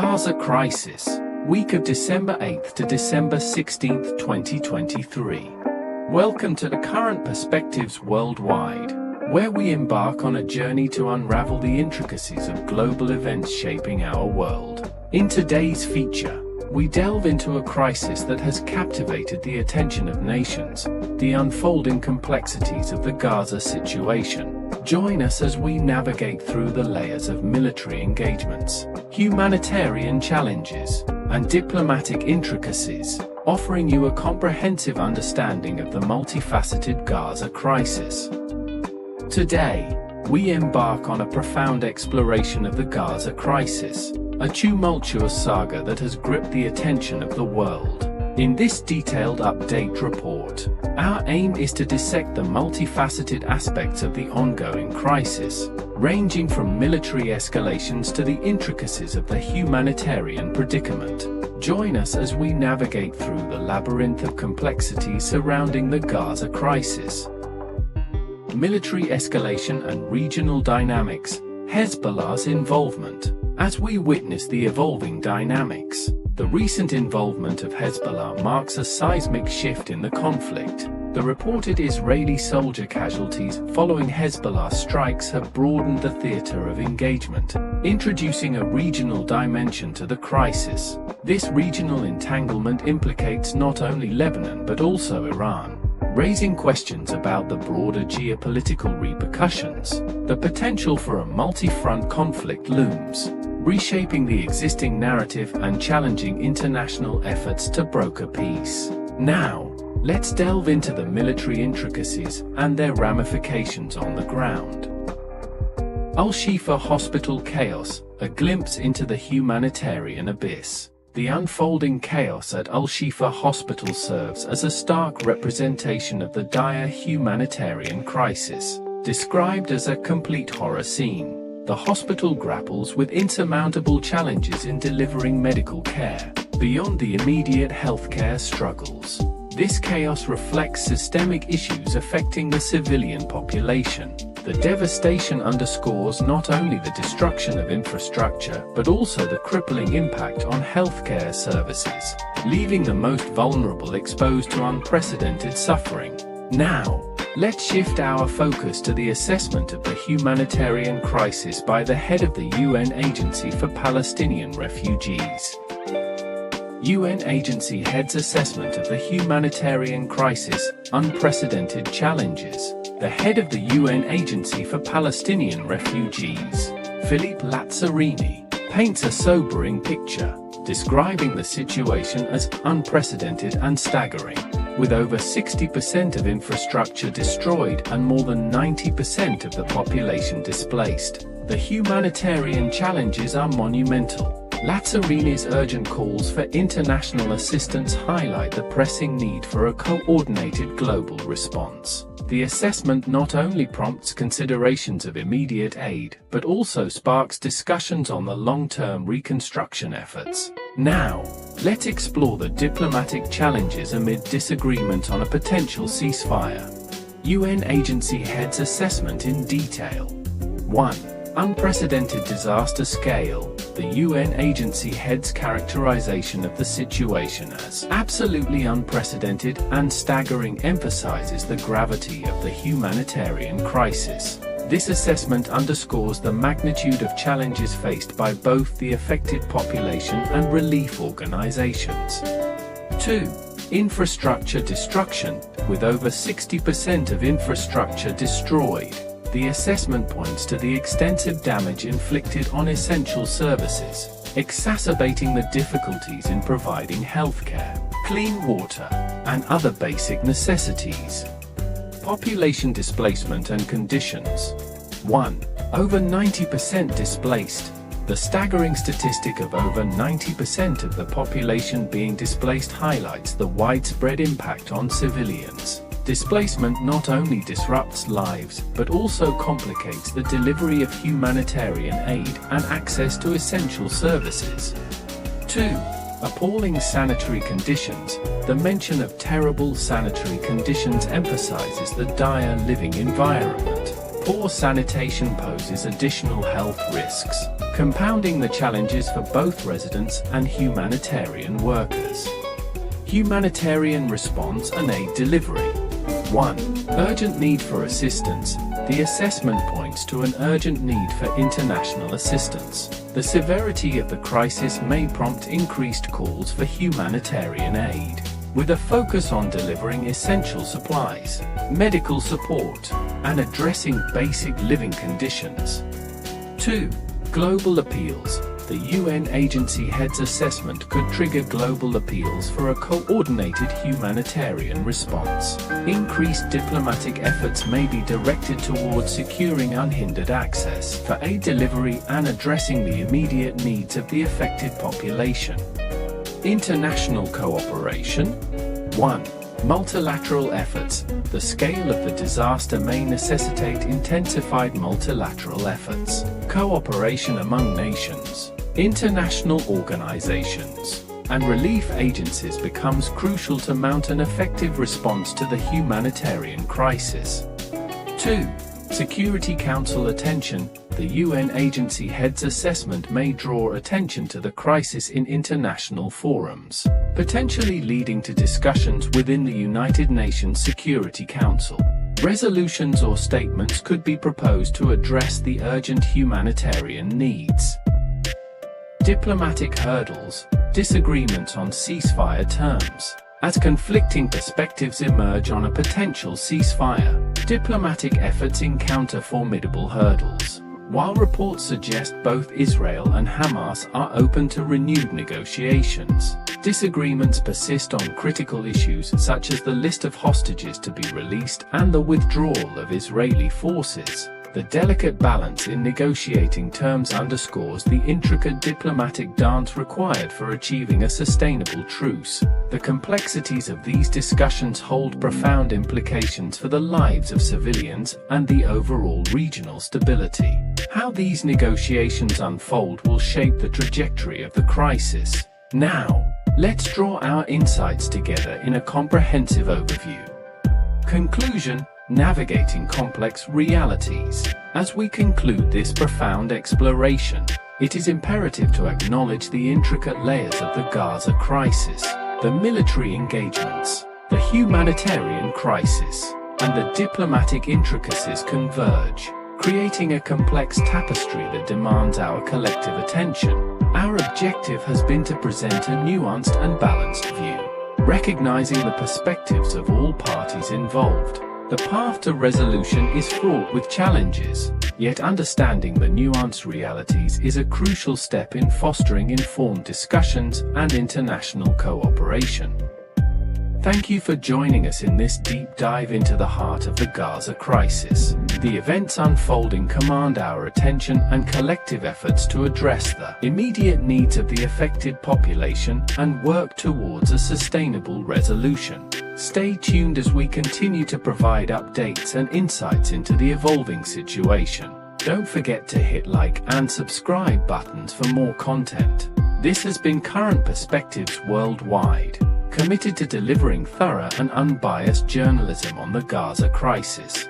Gaza crisis, week of December 8th to December 16th, 2023. Welcome to the Current Perspectives Worldwide, where we embark on a journey to unravel the intricacies of global events shaping our world. In today's feature, we delve into a crisis that has captivated the attention of nations, the unfolding complexities of the Gaza situation. Join us as we navigate through the layers of military engagements, humanitarian challenges, and diplomatic intricacies, offering you a comprehensive understanding of the multifaceted Gaza crisis. Today, we embark on a profound exploration of the Gaza crisis, a tumultuous saga that has gripped the attention of the world. In this detailed update report, our aim is to dissect the multifaceted aspects of the ongoing crisis, ranging from military escalations to the intricacies of the humanitarian predicament. Join us as we navigate through the labyrinth of complexities surrounding the Gaza crisis. Military escalation and regional dynamics, Hezbollah's involvement. As we witness the evolving dynamics, the recent involvement of Hezbollah marks a seismic shift in the conflict. The reported Israeli soldier casualties following Hezbollah strikes have broadened the theater of engagement, introducing a regional dimension to the crisis. This regional entanglement implicates not only Lebanon but also Iran, raising questions about the broader geopolitical repercussions. The potential for a multi-front conflict looms, reshaping the existing narrative and challenging international efforts to broker peace. Now, let's delve into the military intricacies and their ramifications on the ground. Al-Shifa Hospital chaos, a glimpse into the humanitarian abyss. The unfolding chaos at Al-Shifa Hospital serves as a stark representation of the dire humanitarian crisis. Described as a complete horror scene, the hospital grapples with insurmountable challenges in delivering medical care, beyond the immediate healthcare struggles. This chaos reflects systemic issues affecting the civilian population. The devastation underscores not only the destruction of infrastructure but also the crippling impact on healthcare services, leaving the most vulnerable exposed to unprecedented suffering. Now, let's shift our focus to the assessment of the humanitarian crisis by the head of the UN Agency for Palestinian Refugees. UN Agency Head's Assessment of the Humanitarian Crisis, Unprecedented Challenges. The head of the UN Agency for Palestinian Refugees, Philippe Lazzarini, paints a sobering picture, describing the situation as unprecedented and staggering. With over 60% of infrastructure destroyed and more than 90% of the population displaced, the humanitarian challenges are monumental. Lazzarini's urgent calls for international assistance highlight the pressing need for a coordinated global response. The assessment not only prompts considerations of immediate aid, but also sparks discussions on the long-term reconstruction efforts. Now, let's explore the diplomatic challenges amid disagreement on a potential ceasefire. UN Agency Head's assessment in detail. 1. Unprecedented disaster scale. The UN Agency Head's characterization of the situation as absolutely unprecedented and staggering emphasizes the gravity of the humanitarian crisis. This assessment underscores the magnitude of challenges faced by both the affected population and relief organizations. 2. Infrastructure destruction. With over 60% of infrastructure destroyed, the assessment points to the extensive damage inflicted on essential services, exacerbating the difficulties in providing healthcare, clean water, and other basic necessities. Population displacement and conditions. 1. Over 90% displaced. The staggering statistic of over 90% of the population being displaced highlights the widespread impact on civilians. Displacement not only disrupts lives, but also complicates the delivery of humanitarian aid and access to essential services. 2. Appalling sanitary conditions. The mention of terrible sanitary conditions emphasizes the dire living environment. Poor sanitation poses additional health risks, compounding the challenges for both residents and humanitarian workers. Humanitarian response and aid delivery. 1. Urgent need for assistance. The assessment points to an urgent need for international assistance. The severity of the crisis may prompt increased calls for humanitarian aid, with a focus on delivering essential supplies, medical support, and addressing basic living conditions. 2. Global appeals. The UN agency head's assessment could trigger global appeals for a coordinated humanitarian response. Increased diplomatic efforts may be directed towards securing unhindered access for aid delivery and addressing the immediate needs of the affected population. International cooperation. 1. Multilateral efforts. The scale of the disaster may necessitate intensified multilateral efforts. Cooperation among nations, international organizations, and relief agencies becomes crucial to mount an effective response to the humanitarian crisis. 2. Security Council attention. The UN agency head's assessment may draw attention to the crisis in international forums, potentially leading to discussions within the United Nations Security Council. Resolutions or statements could be proposed to address the urgent humanitarian needs. Diplomatic hurdles. Disagreements on ceasefire terms. As conflicting perspectives emerge on a potential ceasefire, diplomatic efforts encounter formidable hurdles. While reports suggest both Israel and Hamas are open to renewed negotiations, disagreements persist on critical issues such as the list of hostages to be released and the withdrawal of Israeli forces. The delicate balance in negotiating terms underscores the intricate diplomatic dance required for achieving a sustainable truce. The complexities of these discussions hold profound implications for the lives of civilians and the overall regional stability. How these negotiations unfold will shape the trajectory of the crisis. Now, let's draw our insights together in a comprehensive overview. Conclusion: navigating complex realities. As we conclude this profound exploration, it is imperative to acknowledge the intricate layers of the Gaza crisis, the military engagements, the humanitarian crisis, and the diplomatic intricacies converge, creating a complex tapestry that demands our collective attention. Our objective has been to present a nuanced and balanced view, recognizing the perspectives of all parties involved. The path to resolution is fraught with challenges, yet understanding the nuanced realities is a crucial step in fostering informed discussions and international cooperation. Thank you for joining us in this deep dive into the heart of the Gaza crisis. The events unfolding command our attention and collective efforts to address the immediate needs of the affected population and work towards a sustainable resolution. Stay tuned as we continue to provide updates and insights into the evolving situation. Don't forget to hit like and subscribe buttons for more content. This has been Current Perspectives Worldwide, committed to delivering thorough and unbiased journalism on the Gaza crisis.